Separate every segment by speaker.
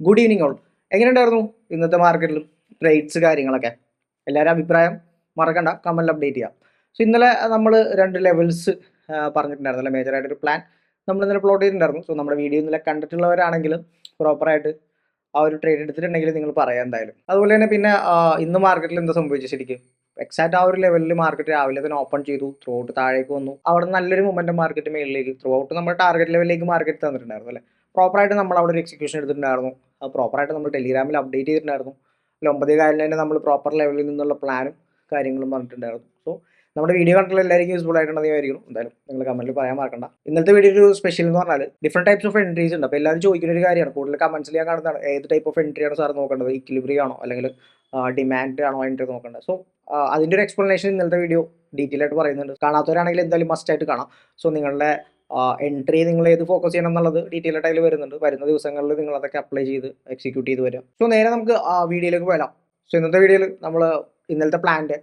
Speaker 1: Good evening all. എങ്ങനെയുണ്ടായിരുന്നു ഇന്നത്തെ മാർക്കറ്റിലും trades കാര്യങ്ങളൊക്കെ? എല്ലാവരും അഭിപ്രായം മറക്കണ്ട, കമൻറ്റിൽ അപ്ഡേറ്റ് ചെയ്യാം. സോ ഇന്നലെ നമ്മൾ 2 ലെവൽസ് പറഞ്ഞിട്ടുണ്ടായിരുന്നു അല്ലേ, മേജറായിട്ടൊരു പ്ലാൻ നമ്മൾ ഇന്നലെ പ്ലോട്ട് ചെയ്തിട്ടുണ്ടായിരുന്നു. സോ നമ്മുടെ വീഡിയോ ഇന്നലെ കണ്ടിട്ടുള്ളവരാണെങ്കിലും പ്രോപ്പറായിട്ട് ആ ഒരു ട്രേഡ് എടുത്തിട്ടുണ്ടെങ്കിൽ നിങ്ങൾ പറയാം എന്തായാലും. അതുപോലെ തന്നെ പിന്നെ ഇന്ന് മാർക്കറ്റിൽ എന്താ സംഭവിച്ചത് ശരിക്കും? എക്സാക്ട് ആ ഒരു ലെവലിൽ മാർക്കറ്റ് രാവിലെ തന്നെ ഓപ്പൺ ചെയ്തു, ത്രൂ ഔട്ട് താഴേക്ക് വന്നു. അവിടെ നല്ലൊരു മൊമെന്റം മാർക്കറ്റ് മേളിലേക്ക് ത്രൂ ഔട്ട് നമ്മുടെ ടാർഗറ്റ് ലെവലിലേക്ക് മാർക്കറ്റ് തന്നിട്ടുണ്ടായിരുന്നു അല്ലേ. പ്രോപ്പറായിട്ട് നമ്മൾ അവിടെ ഒരു എക്സിക്യൂഷൻ എടുത്തിട്ടുണ്ടായിരുന്നു. അത് പ്രോപ്പറായിട്ട് നമ്മൾ ടെലിഗ്രാമിൽ അപ്ഡേറ്റ് ചെയ്തിട്ടുണ്ടായിരുന്നു. അല്ല 9 തന്നെ നമ്മൾ പ്രോപ്പർ ലെവലിൽ നിന്നുള്ള പ്ലാനും കാര്യങ്ങളും പറഞ്ഞിട്ടുണ്ടായിരുന്നു. സോ നമ്മുടെ വീഡിയോ കണ്ടിട്ടുള്ള എല്ലാവർക്കും യൂസ്ഫുൾ ആയിട്ടുണ്ടെന്ന് വിചാരിക്കുന്നു. എന്തായാലും നിങ്ങൾ കമന്റിൽ പറയാൻ മറക്കണ്ട. ഇന്നത്തെ വീഡിയോ ഒരു സ്പെഷ്യൽ എന്ന് പറഞ്ഞാൽ ഡിഫറെന്റ് ടൈപ്സ് ഓഫ് എൻട്രീസ് ഉണ്ട്. അപ്പോൾ എല്ലാവരും ചോദിക്കുന്ന ഒരു കാര്യമാണ്, കൂടുതൽ കമന്റ്സിൽ ഞാൻ കാണുന്നതാണ്, ഏത് ടൈപ്പ് ഓഫ് എൻട്രി ആണ് സാർ നോക്കേണ്ടത്, ഇക്വിലിബ്രിയം ആണോ അല്ലെങ്കിൽ ഡിമാൻഡ് ആണോ എൻട്രി നോക്കേണ്ടത്. സോ അതിൻ്റെ ഒരു എക്സ്പ്ലനേഷൻ ഇന്നത്തെ വീഡിയോ ഡീറ്റെയിൽ ആയിട്ട് പറയുന്നുണ്ട്. കാണാത്തവരാണെങ്കിൽ എന്തായാലും മസ്റ്റ് ആയിട്ട് കാണാം. സോ നിങ്ങളുടെ എൻട്രി നിങ്ങൾ ഏത് ഫോക്കസ് ചെയ്യണം എന്നുള്ളത് ഡീറ്റെയിൽ ആയിട്ട് അതിൽ വരുന്നുണ്ട്. വരുന്ന ദിവസങ്ങളിൽ നിങ്ങൾ അതൊക്കെ അപ്ലൈ ചെയ്ത് എക്സിക്യൂട്ട് ചെയ്ത് വരാം. സോ നേരെ നമുക്ക് വീഡിയോയിലേക്ക് പോകാം. സോ ഇന്നത്തെ വീഡിയോയിൽ നമ്മൾ ഇന്നലത്തെ പ്ലാൻ്റെ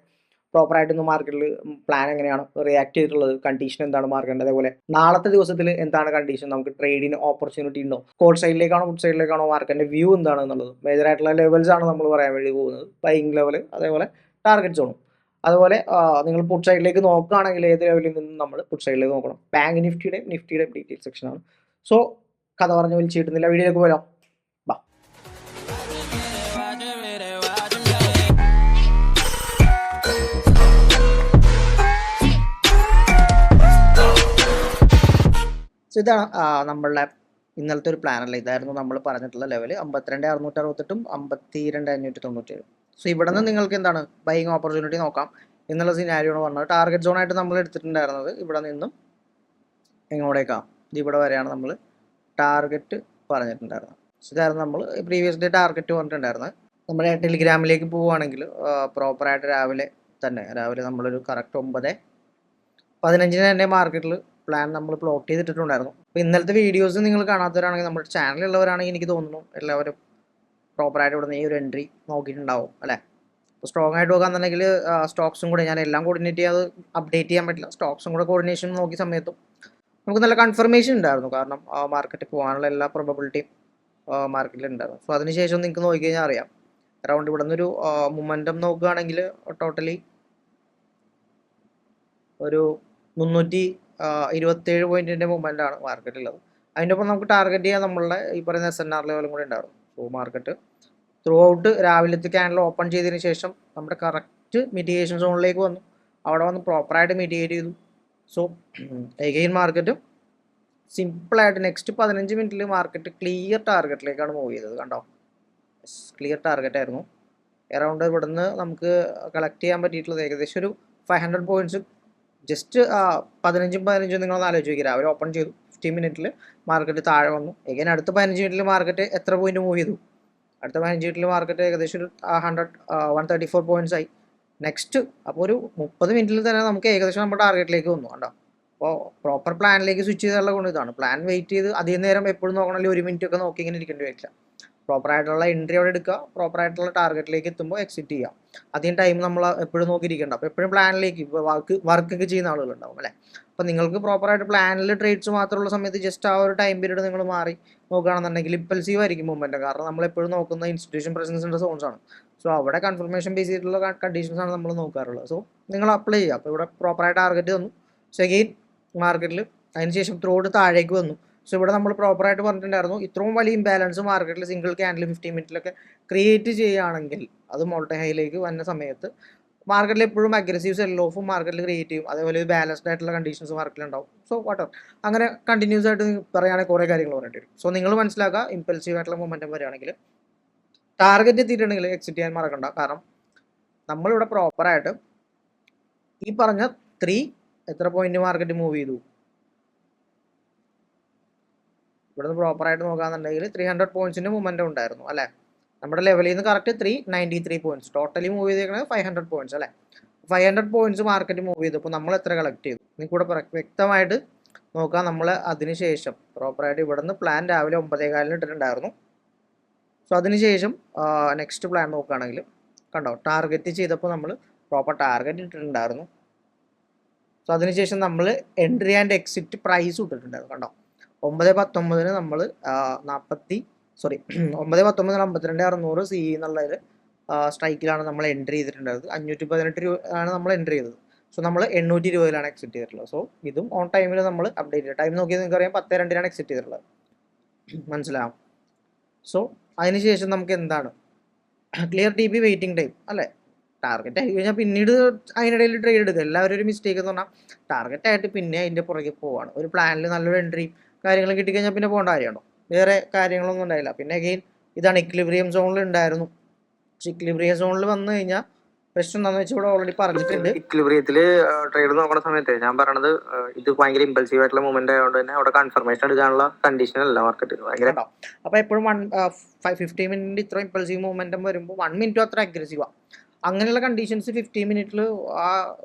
Speaker 1: പ്രോപ്പറായിട്ട് ഇന്ന് മാർക്കറ്റിൽ പ്ലാൻ എങ്ങനെയാണ് റിയാക്ട് ചെയ്തിട്ടുള്ളത്, കണ്ടീഷൻ എന്താണ് മാർക്കറ്റിൻ്റെ, അതേപോലെ നാളത്തെ ദിവസത്തിൽ എന്താണ് കണ്ടീഷൻ, നമുക്ക് ട്രേഡിന് ഓപ്പർച്യൂണിറ്റി ഉണ്ടോ, കോൾ സൈഡിലേക്കാണോ ഫുഡ് സൈഡിലേക്കാണോ, മാർക്കറ്റിൻ്റെ വ്യൂ എന്താണ് എന്നുള്ളത്, മേജറായിട്ടുള്ള ലെവൽസ് ആണ് നമ്മൾ പറയാൻ വേണ്ടി പോകുന്നത്. ബൈയിങ് ലെവൽ, അതേപോലെ ടാർഗറ്റ് സോണും. അതുപോലെ നിങ്ങൾ പുട്ട് സൈഡിലേക്ക് നോക്കുകയാണെങ്കിൽ ഏത് ലെവലിൽ നിന്നും നമ്മൾ പുട്ട് സൈഡിലേക്ക് നോക്കണം. ബാങ്ക് നിഫ്റ്റിയുടെ ഡീറ്റെയിൽ സെക്ഷനാണ്. സോ കഥ പറഞ്ഞ് വലിച്ചിട്ടുന്നില്ല, വീഡിയോയിലേക്ക് പോരാം. സോ ഇതാണ് നമ്മളുടെ ഇന്നലത്തെ ഒരു പ്ലാൻ അല്ല, ഇതായിരുന്നു നമ്മൾ പറഞ്ഞിട്ടുള്ള ലെവൽ 52,668 52,597. സോ ഇവിടെ നിന്ന് നിങ്ങൾക്ക് എന്താണ് ബൈയിങ് ഓപ്പർച്യൂണിറ്റി നോക്കാം എന്നുള്ള സിനാരിയാണ് പറഞ്ഞത്. ടാർഗറ്റ് സോണായിട്ട് നമ്മൾ എടുത്തിട്ടുണ്ടായിരുന്നത് ഇവിടെ നിന്നും എങ്ങോട്ടേക്കാം, ഇവിടെ വരെയാണ് നമ്മൾ ടാർഗറ്റ് പറഞ്ഞിട്ടുണ്ടായിരുന്നത്. സോ ഇതായിരുന്നു നമ്മൾ പ്രീവിയസ് ഡേ ടാർഗറ്റ് പറഞ്ഞിട്ടുണ്ടായിരുന്നത്. നമ്മുടെ ടെലിഗ്രാമിലേക്ക് പോവുകയാണെങ്കിൽ പ്രോപ്പറായിട്ട് രാവിലെ നമ്മളൊരു കറക്റ്റ് 9:15 തന്നെ മാർക്കറ്റിൽ പ്ലാൻ നമ്മൾ പ്ലോട്ട് ചെയ്തിട്ടുണ്ടായിരുന്നു. അപ്പോൾ ഇന്നലത്തെ വീഡിയോസ് നിങ്ങൾ കാണാത്തവരാണെങ്കിൽ നമ്മുടെ ചാനലുള്ളവരാണെങ്കിൽ എനിക്ക് തോന്നുന്നു എല്ലാവരും പ്രോപ്പറായിട്ട് ഇവിടെ നിന്ന് ഈ ഒരു എൻട്രി നോക്കിയിട്ടുണ്ടാവും അല്ലേ. അപ്പോൾ സ്ട്രോങ് ആയിട്ട് നോക്കാന്നുണ്ടെങ്കിൽ സ്റ്റോക്സും കൂടെ ഞാൻ എല്ലാം കോർഡിനേറ്റ് ചെയ്യാതെ അപ്ഡേറ്റ് ചെയ്യാൻ പറ്റില്ല. സ്റ്റോക്സും കൂടെ കോർഡിനേഷൻ നോക്കിയ സമയത്തും നമുക്ക് നല്ല കൺഫർമേഷൻ ഉണ്ടായിരുന്നു. കാരണം മാർക്കറ്റിൽ പോകാനുള്ള എല്ലാ പ്രോബബിലിറ്റിയും മാർക്കറ്റിൽ ഉണ്ടായിരുന്നു. സോ അതിനുശേഷം നിങ്ങൾക്ക് നോക്കിക്കഴിഞ്ഞാൽ അറിയാം, അറൗണ്ട് ഇവിടെ നിന്നൊരു മൊമെൻറ്റം നോക്കുകയാണെങ്കിൽ ടോട്ടലി ഒരു 327 പോയിന്റിൻ്റെ മൂവ്മെൻ്റ് ആണ് മാർക്കറ്റുള്ളത്. അതിൻ്റെ ഒപ്പം നമുക്ക് ടാർഗറ്റ് ചെയ്യാൻ നമ്മളുടെ ഈ പറയുന്ന SNR ലെവലും കൂടി ഉണ്ടാവും. സോ മാർക്കറ്റ് ത്രൂ ഔട്ട് രാവിലത്തെ ക്യാൻഡിൽ ഓപ്പൺ ചെയ്തതിന് ശേഷം നമ്മുടെ കറക്റ്റ് മിറ്റിഗേഷൻ സോണിലേക്ക് വന്നു. അവിടെ വന്ന് പ്രോപ്പറായിട്ട് മിറ്റിഗേറ്റ് ചെയ്തു. സോ എഗെയിൻ മാർക്കറ്റ് സിമ്പിളായിട്ട് നെക്സ്റ്റ് 15 മിനിറ്റിൽ മാർക്കറ്റ് ക്ലിയർ ടാർഗറ്റിലേക്കാണ് മൂവ് ചെയ്തത്. കണ്ടോ, ക്ലിയർ ടാർഗറ്റ് ആയിരുന്നു. അറൗണ്ട് ഇവിടുന്ന് നമുക്ക് കളക്ട് ചെയ്യാൻ പറ്റിയിട്ടുള്ളത് ഏകദേശം ഒരു 500 പോയിന്റ്സ്. ജസ്റ്റ് 15 നിങ്ങളൊന്ന് ആലോചിച്ച് നോക്കി, രാവിലെ ഓപ്പൺ ചെയ്തു, 15 മിനിറ്റിൽ മാർക്കറ്റ് താഴെ വന്നു. എഗൈൻ അടുത്ത 15 മിനിറ്റിൽ മാർക്കറ്റ് എത്ര പോയിന്റ് മൂവ് ചെയ്തു? അടുത്ത 15 മിനിറ്റിൽ മാർക്കറ്റ് ഏകദേശം ഒരു 134 പോയിന്റ്സ് ആയി. നെക്സ്റ്റ് അപ്പോൾ ഒരു 30 മിനിറ്റിൽ തന്നെ നമുക്ക് ഏകദേശം നമ്മുടെ ടാർഗറ്റിലേക്ക് വന്നു. കണ്ടോ, അപ്പോൾ പ്രോപ്പർ പ്ലാനിലേക്ക് സ്വിച്ച് ചെയ്തുള്ള കൊണ്ട് ഇതാണ്. പ്ലാൻ വെയിറ്റ് ചെയ്ത് അധികം നേരം എപ്പോഴും നോക്കണമെങ്കിൽ 1 മിനിറ്റ് ഒക്കെ നോക്കി ഇങ്ങനെ ഇരിക്കേണ്ടി വരില്ല. പ്രോപ്പറായിട്ടുള്ള എൻട്രി അവിടെ എടുക്കുക, പ്രോപ്പറായിട്ടുള്ള ടാർഗറ്റിലേക്ക് എത്തുമ്പോൾ എക്സിറ്റ് ചെയ്യുക. അധികം ടൈം നമ്മൾ എപ്പോഴും നോക്കിയിരിക്കേണ്ട. അപ്പോൾ എപ്പോഴും പ്ലാനിലേക്ക് വർക്കൊക്കെ ചെയ്യുന്ന ആളുകളുണ്ടാവും അല്ലേ. അപ്പോൾ നിങ്ങൾക്ക് പ്രോപ്പറായിട്ട് പ്ലാനിൽ ട്രേഡ്സ് മാത്രമുള്ള സമയത്ത് ജസ്റ്റ് ആ ഒരു ടൈം പീരീഡ് നിങ്ങൾ മാറി നോക്കുകയാണെന്നുണ്ടെങ്കിൽ ഇമ്പൾസീവ് ആയിരിക്കും മൂവ്മെൻറ്റ്. കാരണം നമ്മൾ എപ്പോഴും നോക്കുന്ന ഇൻസ്റ്റിറ്റ്യൂഷൻ പ്രസൻസിൻ്റെ സോൺസ് ആണ്. സോ അവിടെ കൺഫർമേഷൻ ബേസ് ചെയ്തിട്ടുള്ള കണ്ടീഷൻസ് ആണ് നമ്മൾ നോക്കാറുള്ളത്. സോ നിങ്ങൾ അപ്ലൈ ചെയ്യുക. അപ്പോൾ ഇവിടെ പ്രോപ്പറായിട്ട് ടാർഗറ്റ് തന്നു. സോ അഗെയിൻ മാർക്കറ്റിൽ അതിനുശേഷം ത്രോഡ് താഴേക്ക് വന്നു. സോ ഇവിടെ നമ്മൾ പ്രോപ്പറായിട്ട് പറഞ്ഞിട്ടുണ്ടായിരുന്നു, ഇത്രയും വലിയ ഇംബാലൻസ് മാർക്കറ്റിൽ സിംഗിൾ ക്യാൻഡിൽ 15 മിനിറ്റിലൊക്കെ ക്രിയേറ്റ് ചെയ്യുകയാണെങ്കിൽ അത് മോൾട്ടി ഹൈയിലേക്ക് വന്ന സമയത്ത് മാർക്കറ്റിൽ എപ്പോഴും അഗ്രസീവ് സെൽ ഓഫും മാർക്കറ്റിൽ ക്രിയേറ്റ് ചെയ്യും. അതേപോലെ ബാലൻസ്ഡ് ആയിട്ടുള്ള കണ്ടീഷൻസ് മാർക്കറ്റിലുണ്ടാവും. സോ വാട്ടർ അങ്ങനെ കണ്ടിന്യൂസ് ആയിട്ട് പറയുകയാണെങ്കിൽ കുറേ കാര്യങ്ങൾ പറഞ്ഞിട്ട് വരും. സോ നിങ്ങൾ മനസ്സിലാക്കുക, ഇമ്പൾസീവ് ആയിട്ടുള്ള മൊമെൻറ്റം വരികയാണെങ്കിൽ ടാർഗറ്റ് എത്തിയിട്ടുണ്ടെങ്കിൽ എക്സിറ്റ് ചെയ്യാൻ മറക്കണ്ട. കാരണം നമ്മളിവിടെ പ്രോപ്പറായിട്ട് ഈ പറഞ്ഞ 3 എത്ര പോയിന്റ് മാർക്കറ്റ് മൂവ് ചെയ്തു, ഇവിടുന്ന് പ്രോപ്പറായിട്ട് നോക്കുകയാണെന്നുണ്ടെങ്കിൽ 300 പോയിന്റ്സിൻ്റെ മൂവ്മെൻറ്റ് ഉണ്ടായിരുന്നു അല്ലേ. നമ്മുടെ ലെവലിൽ നിന്ന് കറക്റ്റ് 393 പോയിന്റ്സ്, ടോട്ടലി മൂവ് ചെയ്തേക്കുന്നത് 500 പോയിന്റ്സ് അല്ലേ. 500 പോയിന്റ്സ് മാർക്കറ്റ് മൂവ് ചെയ്തപ്പോൾ നമ്മൾ എത്ര കളക്ട് ചെയ്തു നിങ്ങൾക്ക് കൂടെ വ്യക്തമായിട്ട് നോക്കാം. നമ്മൾ അതിനുശേഷം പ്രോപ്പറായിട്ട് ഇവിടുന്ന് പ്ലാൻ രാവിലെ 9:15 ഇട്ടിട്ടുണ്ടായിരുന്നു. സോ അതിനുശേഷം നെക്സ്റ്റ് പ്ലാൻ നോക്കുകയാണെങ്കിൽ കണ്ടോ, ടാർഗറ്റ് ചെയ്തപ്പോൾ നമ്മൾ പ്രോപ്പർ ടാർഗറ്റ് ഇട്ടിട്ടുണ്ടായിരുന്നു. സോ അതിനുശേഷം നമ്മൾ എൻട്രി ആൻഡ് എക്സിറ്റ് പ്രൈസ് ഇട്ടിട്ടുണ്ടായിരുന്നു. കണ്ടോ, 9:19 നമ്മൾ സോറി 919 52 600 സി എന്നുള്ളതിൽ സ്ട്രൈക്കിലാണ് നമ്മൾ എൻട്രി ചെയ്തിട്ടുണ്ടായത്. 518 രൂപ ആണ് നമ്മൾ എൻട്രി ചെയ്തത്. സോ നമ്മൾ 820 എക്സിറ്റ് ചെയ്തിട്ടുള്ളത്. സോ ഇതും ഓൺ ടൈമിൽ നമ്മൾ അപ്ഡേറ്റ് ചെയ്ത് ടൈം നോക്കിയാൽ നിങ്ങൾക്ക് അറിയാം 10:02 എക്സിറ്റ് ചെയ്തിട്ടുള്ളത്. മനസ്സിലാവും. സോ അതിനുശേഷം നമുക്ക് എന്താണ് clear T P waiting time അല്ലേ, ടാർഗറ്റ് ആയി കഴിഞ്ഞാൽ പിന്നീട് അതിനിടയിൽ ട്രേഡ് എടുക്കുക. എല്ലാവരും ഒരു മിസ്റ്റേക്ക് എന്ന് പറഞ്ഞാൽ ടാർഗറ്റ് ആയിട്ട് പിന്നെ അതിൻ്റെ പുറകെ പോവാണ്. ഒരു പ്ലാനിൽ നല്ലൊരു എൻട്രിയും കാര്യങ്ങളും കിട്ടിക്കഴിഞ്ഞാൽ പിന്നെ പോകേണ്ട കാര്യമുണ്ടോ, വേറെ കാര്യങ്ങളൊന്നും ഉണ്ടായില്ല. പിന്നെ അഗെയിൻ ഇതാണ് ഇക്ലിബ്രിയം സോണിൽ ഉണ്ടായിരുന്നു. പക്ഷെ ഇക്ലിബ്രിയം സോണിൽ വന്നു കഴിഞ്ഞാൽ പ്രശ്നം എന്താണെന്ന് വെച്ചാൽ ഇവിടെ ഓൾറെഡി പറഞ്ഞിട്ടുണ്ട്.
Speaker 2: ഇക്ലിബ്രിയത്തില് ട്രേഡ് നോക്കുന്ന സമയത്ത് ഞാൻ പറയണത് ഇത് ഭയങ്കര ഇമ്പൾസീവ് ആയിട്ടുള്ള മൂവ്മെന്റ് ആയതുകൊണ്ട് തന്നെ അവിടെ കൺഫർമേഷൻ എടുക്കാനുള്ള കണ്ടീഷൻ അല്ല മാർക്കറ്റ് ഭയങ്കര.
Speaker 1: അപ്പോൾ എപ്പോഴും 15 മിനിറ്റ് ഇത്ര ഇമ്പൾസീവ് മൂവ്മെന്റും വരുമ്പോൾ 1 മിനിറ്റും അത്ര അഗ്രസീവാണ്. അങ്ങനെയുള്ള കണ്ടീഷൻസ് 15 മിനിറ്റിൽ ആ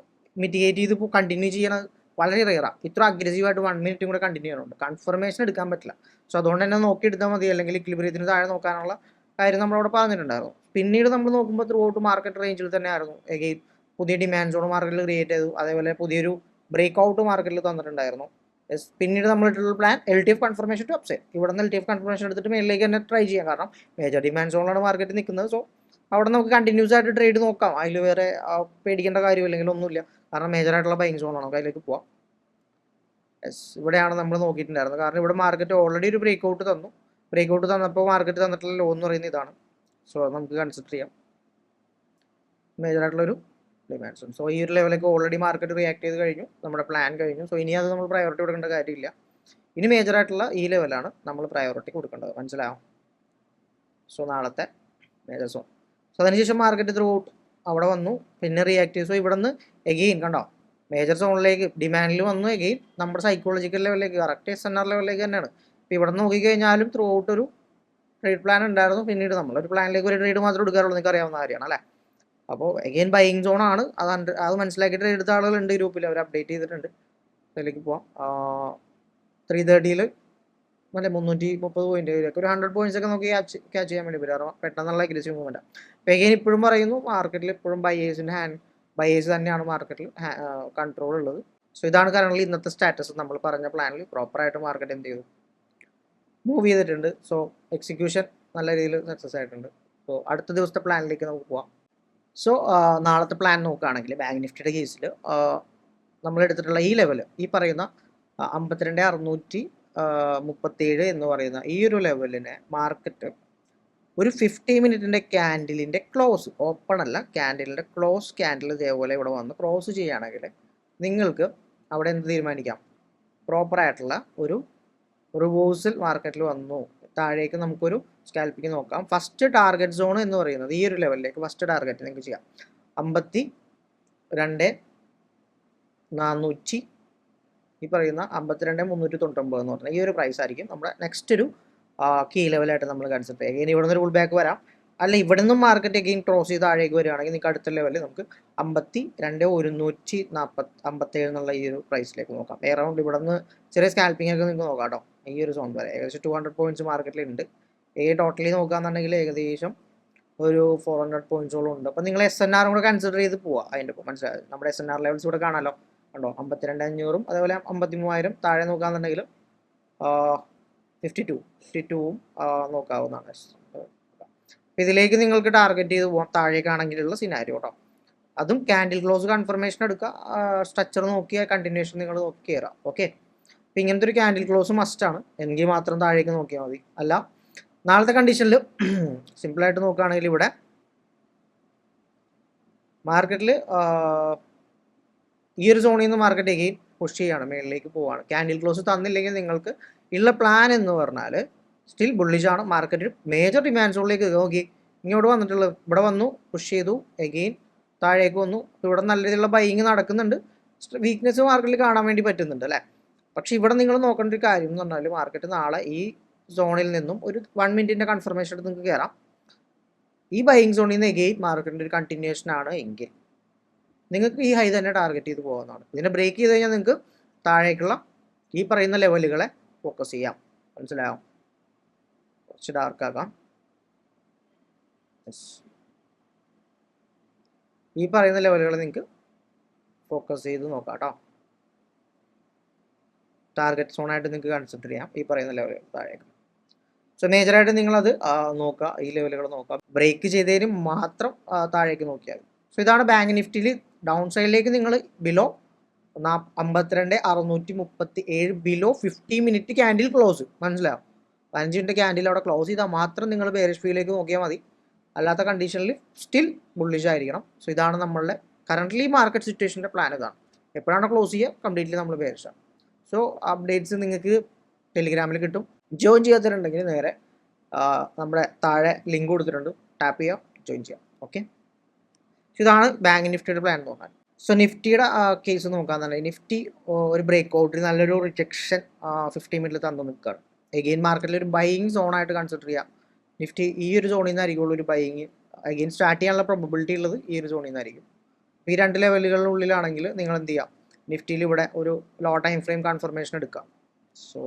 Speaker 1: മിറ്റിഗേറ്റ് ചെയ്ത് കണ്ടിന്യൂ ചെയ്യണത് വളരെ റെയറാണ്. ഇത്ര അഗ്രസീവായിട്ട് 1 മിനിറ്റും കൂടെ കണ്ടിന്യൂ ചെയ്യണുണ്ട്. കൺഫർമേഷൻ എടുക്കാൻ പറ്റില്ല. സോ അതുകൊണ്ട് തന്നെ നോക്കിയെടുത്താൽ മതി, അല്ലെങ്കിൽ ഇക്ലിബ്രിയത്തിന് താഴെ നോക്കാനുള്ള കാര്യം നമ്മളവിടെ പറഞ്ഞിട്ടുണ്ടായിരുന്നു. പിന്നീട് നമ്മൾ നോക്കുമ്പോൾ ത്രൂ ഔട്ട് മാർക്കറ്റ് റേഞ്ചിൽ തന്നെ ആയിരുന്നു. എഗെയിൻ പുതിയ ഡിമാൻഡ് സോൺ മാർക്കറ്റിൽ ക്രിയേറ്റ് ചെയ്തു. അതേപോലെ പുതിയൊരു ബ്രേക്ക് ഔട്ട് മാർക്കറ്റിൽ തന്നിട്ടുണ്ടായിരുന്നു. പിന്നീട് നമ്മളിട്ടുള്ള plan LTF confirmation to upside. ഇവിടെ നിന്ന് LTF കൺഫർമേഷൻ എടുത്തിട്ട് മേളിലേക്ക് തന്നെ ട്രൈ ചെയ്യാം. കാരണം മേജർ ഡിമാൻഡ് സോണിലാണ് മാർക്കറ്റ് നിൽക്കുന്നത്. സോ അവിടെ നമുക്ക് കണ്ടിന്യൂസ് ആയിട്ട് ട്രേഡ് നോക്കാം. അതിൽ വേറെ പേടിക്കേണ്ട കാര്യം അല്ലെങ്കിൽ ഒന്നുമില്ല. കാരണം മേജർ ആയിട്ടുള്ള ബൈങ് സോണാണ്, നമുക്ക് അതിലേക്ക് പോവാം. ഇവിടെയാണ് നമ്മൾ നോക്കിയിട്ടുണ്ടായിരുന്നത്. കാരണം ഇവിടെ മാർക്കറ്റ് ഓൾറെഡി ഒരു ബ്രേക്ക് ഔട്ട് തന്നു. ബ്രേക്ക് ഔട്ട് തന്നപ്പോൾ മാർക്കറ്റ് തന്നിട്ടുള്ള ലോ എന്ന് പറയുന്നത് ഇതാണ്. സോ അത് നമുക്ക് കൺസിഡർ ചെയ്യാം മേജർ ആയിട്ടുള്ളൊരു ഡിമാൻഡ് സോൺ. സോ ഈ ഒരു ലെവലേക്ക് ഓൾറെഡി മാർക്കറ്റ് റിയാക്ട് ചെയ്ത് കഴിഞ്ഞു, നമ്മുടെ പ്ലാൻ കഴിഞ്ഞു. സോ ഇനി അത് നമ്മൾ പ്രയോറിറ്റി കൊടുക്കേണ്ട കാര്യമില്ല. ഇനി മേജർ ആയിട്ടുള്ള ഈ ലെവലാണ് നമ്മൾ പ്രയോറിറ്റി കൊടുക്കേണ്ടത്. മനസ്സിലാവും. സോ നാളത്തെ മേജർ സോൺ. സോ അതിനുശേഷം മാർക്കറ്റ് ത്രൂ ഔട്ട് അവിടെ വന്നു, പിന്നെ റിയാക്ട് ചെയ്തു. സോ ഇവിടെ നിന്ന് എഗെയിൻ കണ്ടോ മേജർ സോണിലേക്ക് ഡിമാൻഡിൽ വന്നു. എഗെയിൻ നമ്മുടെ സൈക്കോളജിക്കൽ ലെവലിലേക്ക് കറക്റ്റ് SNR ലെവലിലേക്ക് തന്നെയാണ്. ഇപ്പോൾ ഇവിടെ നോക്കിക്കഴിഞ്ഞാലും ത്രൂ ഔട്ട് ഒരു ട്രേഡ് പ്ലാൻ ഉണ്ടായിരുന്നു. പിന്നീട് നമ്മളൊരു പ്ലാനിലേക്ക് ഒരു ട്രേഡ് മാത്രം എടുക്കാറുള്ളൂ, നിങ്ങൾക്ക് അറിയാവുന്ന കാര്യമാണ് അല്ലേ. അപ്പോൾ എഗെയിൻ ബൈയിങ് സോണാണ്. അത് മനസ്സിലാക്കി ട്രേഡ് എടുത്ത ആളുകളുണ്ട് ഗ്രൂപ്പിൽ, അവർ അപ്ഡേറ്റ് ചെയ്തിട്ടുണ്ട്. അതിലേക്ക് പോവാം. 330 മറ്റേ 330 പോയിന്റ് ഒരു 100 പോയിന്റ്സ് ഒക്കെ നമുക്ക് ക്യാച്ച് ചെയ്യാൻ വേണ്ടി പറ്റും. പെട്ടെന്നുള്ള അഗ്രസീവ് മൂവ്മെന്റ്. അപ്പോൾ എഗെയിൻ ഇപ്പോഴും പറയുന്നു മാർക്കറ്റിൽ ഇപ്പോഴും ബയേഴ്സ് തന്നെയാണ് മാർക്കറ്റിൽ കൺട്രോൾ ഉള്ളത്. സോ ഇതാണ് കറന്റ് ഇന്നത്തെ സ്റ്റാറ്റസ്. നമ്മൾ പറഞ്ഞ പ്ലാനിൽ പ്രോപ്പറായിട്ട് മാർക്കറ്റ് എന്ത് ചെയ്തു, മൂവ് ചെയ്തിട്ടുണ്ട്. സോ എക്സിക്യൂഷൻ നല്ല രീതിയിൽ സക്സസ് ആയിട്ടുണ്ട്. സോ അടുത്ത ദിവസത്തെ പ്ലാനിലേക്ക് നമുക്ക് പോവാം. സോ നാളത്തെ പ്ലാൻ നോക്കുകയാണെങ്കിൽ ബാങ്ക് നിഫ്റ്റിയുടെ കേസിൽ നമ്മൾ എടുത്തിട്ടുള്ള ഈ ലെവൽ, ഈ പറയുന്ന 52,637 എന്ന് പറയുന്ന ഈ ഒരു ലെവലിനെ മാർക്കറ്റ് ഒരു 50 മിനിറ്റിൻ്റെ ക്യാൻഡിലിൻ്റെ ക്ലോസ്, ഓപ്പൺ അല്ല ക്യാൻഡിലിൻ്റെ ക്ലോസ് ക്യാൻഡിൽ ഇതേപോലെ ഇവിടെ വന്ന് ക്ലോസ് ചെയ്യുകയാണെങ്കിൽ നിങ്ങൾക്ക് അവിടെ എന്ത് തീരുമാനിക്കാം, പ്രോപ്പറായിട്ടുള്ള ഒരു റിവേഴ്സൽ മാർക്കറ്റിൽ വന്നു. താഴേക്ക് നമുക്കൊരു സ്കാൽപ്പിങ് നോക്കാം. ഫസ്റ്റ് ടാർഗറ്റ് സോൺ എന്ന് പറയുന്നത് ഈ ഒരു ലെവലിലേക്ക് ഫസ്റ്റ് ടാർഗറ്റ് നിങ്ങൾക്ക് ചെയ്യാം 52,400 ഈ പറയുന്ന 52,399 എന്ന് പറഞ്ഞാൽ ഈ ഒരു പ്രൈസ് ആയിരിക്കും നമ്മുടെ നെക്സ്റ്റ് ഒരു കീ ലെവലായിട്ട് നമ്മൾ കൺസിഡർ ചെയ്യുക. ഇനി ഇവിടെ നിന്ന് ഒരു പുൾ ബാക്ക് വരാം, അല്ല ഇവിടെ നിന്നും മാർക്കറ്റ് എഗെയിൻ ക്രോസ് ചെയ്ത് താഴേക്ക് വരികയാണെങ്കിൽ നിങ്ങൾക്ക് അടുത്ത ലെവലിൽ നമുക്ക് 52,157 എന്നുള്ള ഈ ഒരു പ്രൈസിലേക്ക് നോക്കാം. എറൗണ്ട് ഇവിടെ നിന്ന് ചെറിയ സ്കാൽപ്പിംഗ് ഒക്കെ നിങ്ങൾക്ക് നോക്കാം കേട്ടോ. ഈ ഒരു സോൺ വരെ ഏകദേശം 200 പോയിന്റ്സ് മാർക്കറ്റിലുണ്ട്. ടോട്ടലി നോക്കുകയാണെന്നുണ്ടെങ്കിൽ ഏകദേശം ഒരു 400 പോയിന്റ്സോളം ഉണ്ട്. അപ്പോൾ നിങ്ങൾ SNR കൂടെ കൺസിഡർ ചെയ്ത് പോവാം. അതിൻ്റെ ഇപ്പോൾ മനസ്സിലായത് നമ്മുടെ SNR ലെവൽസ് ഇവിടെ കാണാമല്ലോ, കണ്ടോ 52,500 അതേപോലെ 53,000 താഴെ നോക്കുകയാണെന്നുണ്ടെങ്കിൽ 52 നോക്കാവുന്നതാണ്. ഇതിലേക്ക് നിങ്ങൾക്ക് ടാർഗറ്റ് ചെയ്ത് പോകാം താഴേക്കാണെങ്കിലുള്ള സിനാരിയോ കേട്ടോ. അതും ക്യാൻഡിൽ ക്ലോസ് കൺഫർമേഷൻ എടുക്കുക, സ്ട്രക്ചർ നോക്കിയാൽ കണ്ടിന്യൂഷൻ നിങ്ങൾ നോക്കി കയറാം. ഓക്കെ, അപ്പം ഇങ്ങനത്തെ ഒരു ക്യാൻഡിൽ ക്ലോസ് മസ്റ്റാണ്, എങ്കിൽ മാത്രം താഴേക്ക് നോക്കിയാൽ മതി. അല്ല നാളത്തെ കണ്ടീഷനിൽ സിമ്പിളായിട്ട് നോക്കുകയാണെങ്കിൽ ഇവിടെ മാർക്കറ്റിൽ ഈ ഒരു സോണിൽ നിന്ന് മാർക്കറ്റ് എഗെയിൻ പുഷ് ചെയ്യാണ്, മേളിലേക്ക് പോവാണ്. ക്യാൻഡിൽ ക്ലോസ് തന്നില്ലെങ്കിൽ നിങ്ങൾക്ക് ഉള്ള പ്ലാൻ എന്ന് പറഞ്ഞാൽ സ്റ്റിൽ ബുള്ളിഷാണ്. മാർക്കറ്റ് മേജർ ഡിമാൻഡ് സോണിലേക്ക് നോക്കി ഇങ്ങോട്ട് വന്നിട്ടുള്ളത്, ഇവിടെ വന്നു പുഷ് ചെയ്തു, എഗെയിൻ താഴേക്ക് വന്നു. ഇവിടെ നല്ല രീതിയിലുള്ള ബൈയിങ് നടക്കുന്നുണ്ട്, വീക്ക്നെസ് മാർക്കറ്റിൽ കാണാൻ വേണ്ടി പറ്റുന്നുണ്ട് അല്ലേ. പക്ഷേ ഇവിടെ നിങ്ങൾ നോക്കേണ്ട ഒരു കാര്യം എന്ന് പറഞ്ഞാൽ മാർക്കറ്റ് നാളെ ഈ സോണിൽ നിന്നും ഒരു 1 മിനിറ്റിൻ്റെ കൺഫർമേഷൻ എടുത്ത് നിങ്ങൾക്ക് കയറാം. ഈ ബൈയിങ് സോണിൽ നിന്ന് എഗെയിൻ മാർക്കറ്റിൻ്റെ ഒരു കണ്ടിന്യൂഷൻ ആണ് എങ്കിൽ നിങ്ങൾക്ക് ഈ ഹൈ തന്നെ ടാർഗറ്റ് ചെയ്ത് പോകുന്നതാണ്. ഇതിനെ ബ്രേക്ക് ചെയ്ത് കഴിഞ്ഞാൽ നിങ്ങൾക്ക് താഴേക്കുള്ള ഈ പറയുന്ന ലെവലുകളെ ഫോക്കസ് ചെയ്യാം. മനസ്സിലാവും. കുറച്ച് ഡാർക്കാക്കാം. ഈ പറയുന്ന ലെവലുകൾ നിങ്ങൾക്ക് ഫോക്കസ് ചെയ്ത് നോക്കാം കേട്ടോ. ടാർഗറ്റ് സോണായിട്ട് നിങ്ങൾക്ക് കൺസിഡർ ചെയ്യാം ഈ പറയുന്ന ലെവലുകൾ താഴേക്ക്. സോ മേജറായിട്ട് നിങ്ങളത് നോക്കുക, ഈ ലെവലുകൾ നോക്കുക, ബ്രേക്ക് ചെയ്തതിന് മാത്രം താഴേക്ക് നോക്കിയാൽ. സോ ഇതാണ് ബാങ്ക് നിഫ്റ്റിയിൽ ഡൗൺ സൈഡിലേക്ക് നിങ്ങൾ below 52,637 below 50 minute candle close, മനസ്സിലാവും. 15 മിനിറ്റ് ക്യാൻഡിൽ അവിടെ ക്ലോസ് ചെയ്താൽ മാത്രം നിങ്ങൾ ബെയറിഷ് വ്യൂയിലേക്ക് നോക്കിയാൽ മതി. അല്ലാത്ത കണ്ടീഷനിൽ സ്റ്റിൽ ബുള്ളിഷ് ആയിരിക്കണം. സോ ഇതാണ് നമ്മളുടെ കറൻ്റ്ലി മാർക്കറ്റ് സിറ്റുവേഷൻ്റെ പ്ലാൻ. ഇതാണ് എപ്പോഴാണ് ക്ലോസ് ചെയ്യുക, കംപ്ലീറ്റ്ലി നമ്മൾ ബെയറിഷ് ആണ്. സോ അപ്ഡേറ്റ്സ് നിങ്ങൾക്ക് ടെലിഗ്രാമിൽ കിട്ടും. ജോയിൻ ചെയ്യാത്തവരുണ്ടെങ്കിൽ നേരെ നമ്മുടെ താഴെ ലിങ്ക് കൊടുത്തിട്ടുണ്ട്, ടാപ്പ് ചെയ്യുക, ജോയിൻ ചെയ്യാം. ഓക്കെ, ഇതാണ് ബാങ്ക് നിഫ്റ്റിയുടെ പ്ലാൻ നോക്കാൻ. സോ നിഫ്റ്റിയുടെ കേസ് നോക്കാന്നുണ്ടെങ്കിൽ നിഫ്റ്റി ഒരു ബ്രേക്ക് ഔട്ടിൽ നല്ലൊരു റിജക്ഷൻ 50 മിനിറ്റിൽ തന്നു നിൽക്കുകയാണ്. എഗെയിൻ മാർക്കറ്റിൽ ഒരു ബൈയിങ് സോണായിട്ട് കൺസിഡർ ചെയ്യാം. നിഫ്റ്റി ഈ ഒരു സോണിൽ നിന്നായിരിക്കുള്ളൂ ഒരു ബൈയിങ് അഗെയിൻ സ്റ്റാർട്ട് ചെയ്യാനുള്ള പ്രോബബിലിറ്റി ഉള്ളത് ഈ ഒരു സോണിൽ നിന്നായിരിക്കും. ഈ 2 ലെവലുകളിലുള്ളിലാണെങ്കിൽ നിങ്ങൾ എന്ത് ചെയ്യാം, നിഫ്റ്റിയിൽ ഇവിടെ ഒരു ലോ ടൈം ഫ്രെയിം കൺഫർമേഷൻ എടുക്കാം. സോ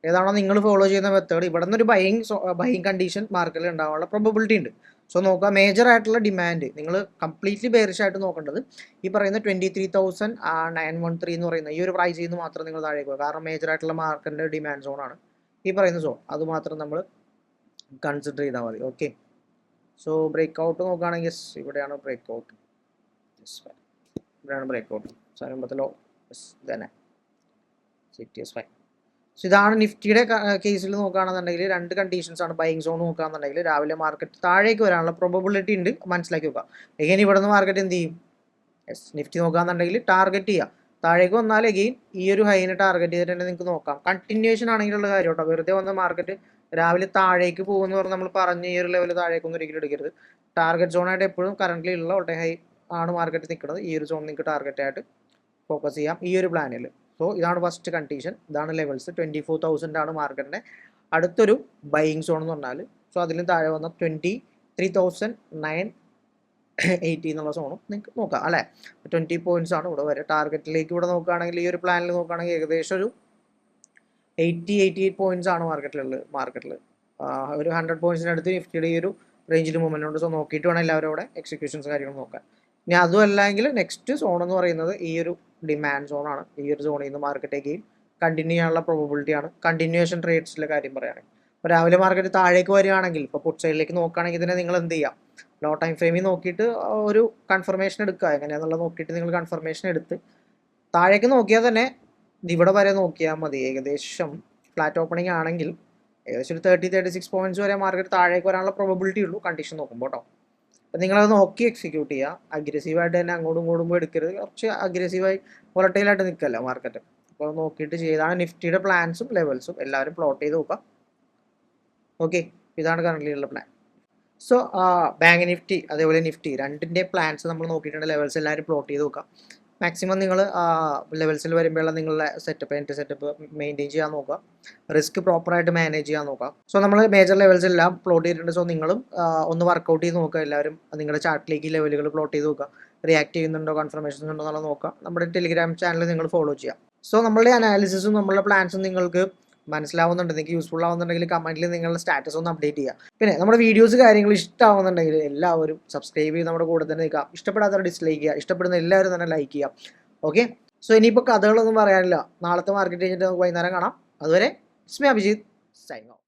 Speaker 1: ഏതാണോ നിങ്ങൾ ഫോളോ ചെയ്യുന്ന മെത്തേഡ്, ഇവിടെ നിന്നൊരു ബൈയിങ് കണ്ടീഷൻ മാർക്കറ്റിൽ ഉണ്ടാകാനുള്ള പ്രോബബിലിറ്റി ഉണ്ട്. സോ നോക്കുക, മേജർ ആയിട്ടുള്ള ഡിമാൻഡ് നിങ്ങൾ കംപ്ലീറ്റ്ലി ബെയറിഷ് ആയിട്ട് നോക്കേണ്ടത് ഈ പറയുന്ന 23,913 എന്ന് പറയുന്ന ഈ ഒരു പ്രൈസിൽ നിന്ന് മാത്രം നിങ്ങൾ താഴേക്ക് പോകുക. കാരണം മേജർ ആയിട്ടുള്ള മാർക്കറ്റിൻ്റെ ഡിമാൻഡ് സോണാണ് ഈ പറയുന്ന സോൺ, അത് മാത്രം നമ്മൾ കൺസിഡർ ചെയ്താൽ മതി. ഓക്കെ, സോ ബ്രേക്ക് ഔട്ട് നോക്കുകയാണെങ്കിൽ ഇവിടെയാണ് ബ്രേക്ക് ഔട്ട്, ഇവിടെയാണ് ബ്രേക്ക് ഔട്ട്. സാരംഭത്തിലോ തന്നെ CTS 5. സോ ഇതാണ് നിഫ്റ്റിയുടെ കേസിൽ നോക്കുകയാണെന്നുണ്ടെങ്കിൽ 2 കണ്ടീഷൻസ് ആണ്. ബൈയിങ് സോൺ നോക്കുകയാണെന്നുണ്ടെങ്കിൽ രാവിലെ മാർക്കറ്റ് താഴേക്ക് വരാനുള്ള പ്രോബബിലിറ്റി ഉണ്ട്, മനസ്സിലാക്കി വെക്കുക. എഗെയിൻ ഇവിടെ നിന്ന് മാർക്കറ്റ് എന്ത് ചെയ്യും, നിഫ്റ്റി നോക്കുകയാണെന്നുണ്ടെങ്കിൽ ടാർഗറ്റ് ചെയ്യുക. താഴേക്ക് വന്നാൽ എഗെയിൻ ഈ ഒരു ഹൈനെ ടാർഗറ്റ് ചെയ്തിട്ട് തന്നെ നിങ്ങൾക്ക് നോക്കാം. കണ്ടിന്യൂഷൻ ആണെങ്കിലുള്ള കാര്യം കേട്ടോ, വെറുതെ വന്ന മാർക്കറ്റ് രാവിലെ താഴേക്ക് പോകുമെന്ന് പറഞ്ഞാൽ നമ്മൾ പറഞ്ഞ ഈ ഒരു ലെവൽ താഴേക്കൊന്നും ഒരിക്കലും എടുക്കരുത്. ടാർഗറ്റ് സോണായിട്ട് എപ്പോഴും കറൻ്റ് ഉള്ള ഓൾട്ടൈ ഹൈ ആണ് മാർക്കറ്റ് നിൽക്കുന്നത്. ഈ ഒരു സോൺ നിങ്ങൾക്ക് ടാർഗറ്റ് ആയിട്ട് ഫോക്കസ് ചെയ്യാം ഈ ഒരു പ്ലാനിൽ. സോ ഇതാണ് ഫസ്റ്റ് കണ്ടീഷൻ, ഇതാണ് ലെവൽസ്. 24,000 ആണ് മാർക്കറ്റിൻ്റെ അടുത്തൊരു ബൈയിങ് സോൺ എന്ന് പറഞ്ഞാൽ. സോ അതിലും താഴെ വന്ന 23,980 എന്നുള്ള സോണും നിങ്ങൾക്ക് നോക്കാം അല്ലേ. 20 പോയിന്റ്സ് ആണ് ഇവിടെ വരെ. ടാർഗറ്റിലേക്ക് ഇവിടെ നോക്കുകയാണെങ്കിൽ ഈ ഒരു പ്ലാനിൽ നോക്കുകയാണെങ്കിൽ ഏകദേശം ഒരു 88 പോയിന്റ്സ് ആണ് മാർക്കറ്റിൽ ഒരു 100 പോയിന്റ്സിന് അടുത്ത് നിഫ്റ്റിയുടെ ഈ ഒരു റേഞ്ചിൽ മൂവ്മെന്റ് ഉണ്ട്. സോ നോക്കിയിട്ട് വേണം എല്ലാവരും അവിടെ എക്സിക്യൂഷൻസ് കാര്യങ്ങൾ നോക്കാൻ. ഇനി അതുമല്ലെങ്കിൽ നെക്സ്റ്റ് സോൺ എന്ന് പറയുന്നത് ഈ ഒരു ഡിമാൻഡ് സോണാണ്. ഈ ഒരു സോണിൽ നിന്ന് മാർക്കറ്റേക്ക് കണ്ടിന്യൂ ചെയ്യാനുള്ള പ്രോബബിലിറ്റി ആണ്. കണ്ടിന്യൂവേഷൻ ട്രേഡ്സിലെ കാര്യം പറയുകയാണെങ്കിൽ ഇപ്പോൾ രാവിലെ മാർക്കറ്റ് താഴേക്ക് വരികയാണെങ്കിൽ ഇപ്പോൾ പുട്ട് സൈഡിലേക്ക് നോക്കുകയാണെങ്കിൽ ഇതിനെ നിങ്ങൾ എന്ത് ചെയ്യാം, ലോ ടൈം ഫ്രെയിമിൽ നോക്കിയിട്ട് ഒരു കൺഫർമേഷൻ എടുക്കുക. എങ്ങനെയാണെന്നുള്ളത് നോക്കിയിട്ട് നിങ്ങൾ കൺഫർമേഷൻ എടുത്ത് താഴേക്ക് നോക്കിയാൽ തന്നെ ഇവിടെ വരെ നോക്കിയാൽ മതി. ഏകദേശം ഫ്ലാറ്റ് ഓപ്പണിംഗ് ആണെങ്കിൽ ഏകദേശം ഒരു 30-36 പോയിന്റ്സ് വരെ മാർക്കറ്റ് താഴേക്ക് വരാനുള്ള പ്രോബബിലിറ്റി ഉള്ളൂ കണ്ടീഷൻ നോക്കുമ്പോൾ കേട്ടോ. അപ്പം നിങ്ങളത് നോക്കി എക്സിക്യൂട്ട് ചെയ്യുക. അഗ്രസീവായിട്ട് തന്നെ അങ്ങോട്ടും ഇങ്ങോട്ടും എടുക്കരുത്. കുറച്ച് അഗ്രസീവായി വോളട്ടൈലായിട്ട് നിൽക്കല്ല മാർക്കറ്റ്. അപ്പോൾ നോക്കിയിട്ട് ചെയ്താണ് നിഫ്റ്റിയുടെ പ്ലാൻസും ലെവൽസും എല്ലാവരും പ്ലോട്ട് ചെയ്ത് നോക്കുക. ഓക്കെ, ഇതാണ് കറൻ്റ് ഉള്ള പ്ലാൻ. സോ ബാങ്ക് നിഫ്റ്റി അതേപോലെ നിഫ്റ്റി രണ്ടിൻ്റെ പ്ലാൻസ് നമ്മൾ നോക്കിയിട്ടുണ്ട്. ലെവൽസ് എല്ലാവരും പ്ലോട്ട് ചെയ്ത് നോക്കുക. മാക്സിമം നിങ്ങൾ ലെവൽസിൽ വരുമ്പോഴുള്ള നിങ്ങളുടെ സെറ്റപ്പ് മെയിൻറ്റെയിൻ ചെയ്യാൻ നോക്കുക. റിസ്ക് പ്രോപ്പറായിട്ട് മാനേജ് ചെയ്യാൻ നോക്കുക. സോ നമ്മൾ മേജർ ലെവൽസ് എല്ലാം പ്ലോട്ട് ചെയ്തിട്ടുണ്ട്. സോ നിങ്ങളും ഒന്ന് വർക്കൗട്ട് ചെയ്ത് നോക്കുക. എല്ലാവരും നിങ്ങളുടെ ചാർട്ടിലേക്ക് ഈ ലെവലുകൾ പ്ലോട്ട് ചെയ്ത് നോക്കുക. റിയാക്ട് ചെയ്യുന്നുണ്ടോ, കൺഫർമേഷൻസ് ഉണ്ടോ എന്നുള്ളത് നോക്കുക. നമ്മുടെ ടെലിഗ്രാം ചാനൽ നിങ്ങൾ ഫോളോ ചെയ്യുക. സോ നമ്മളുടെ അനാലിസിസും നമ്മളുടെ പ്ലാൻസും നിങ്ങൾക്ക് മനസ്സിലാവുന്നുണ്ട്, നിങ്ങൾക്ക് യൂസ്ഫുൾ ആവുന്നുണ്ടെങ്കിൽ കമൻറ്റിൽ നിങ്ങളുടെ സ്റ്റാറ്റസ് ഒന്ന് അപ്ഡേറ്റ് ചെയ്യുക. പിന്നെ നമ്മുടെ വീഡിയോസ് കാര്യങ്ങൾ ഇഷ്ടമാവുന്നുണ്ടെങ്കിൽ എല്ലാവരും സബ്സ്ക്രൈബ് ചെയ്ത് നമ്മുടെ കൂടെ തന്നെ നിൽക്കുക. ഇഷ്ടപ്പെടാത്തവർ ഡിസ്ലൈക്ക് ചെയ്യുക, ഇഷ്ടപ്പെടുന്ന എല്ലാവരും തന്നെ ലൈക്ക് ചെയ്യുക. ഓക്കെ, സോ ഇനിയിപ്പോൾ കഥകളൊന്നും പറയാനില്ല. നാളത്തെ മാർക്കറ്റ് കഴിഞ്ഞിട്ട് നമുക്ക് വൈകുന്നേരം കാണാം. അതുവരെ it's me Abhijith, signing off.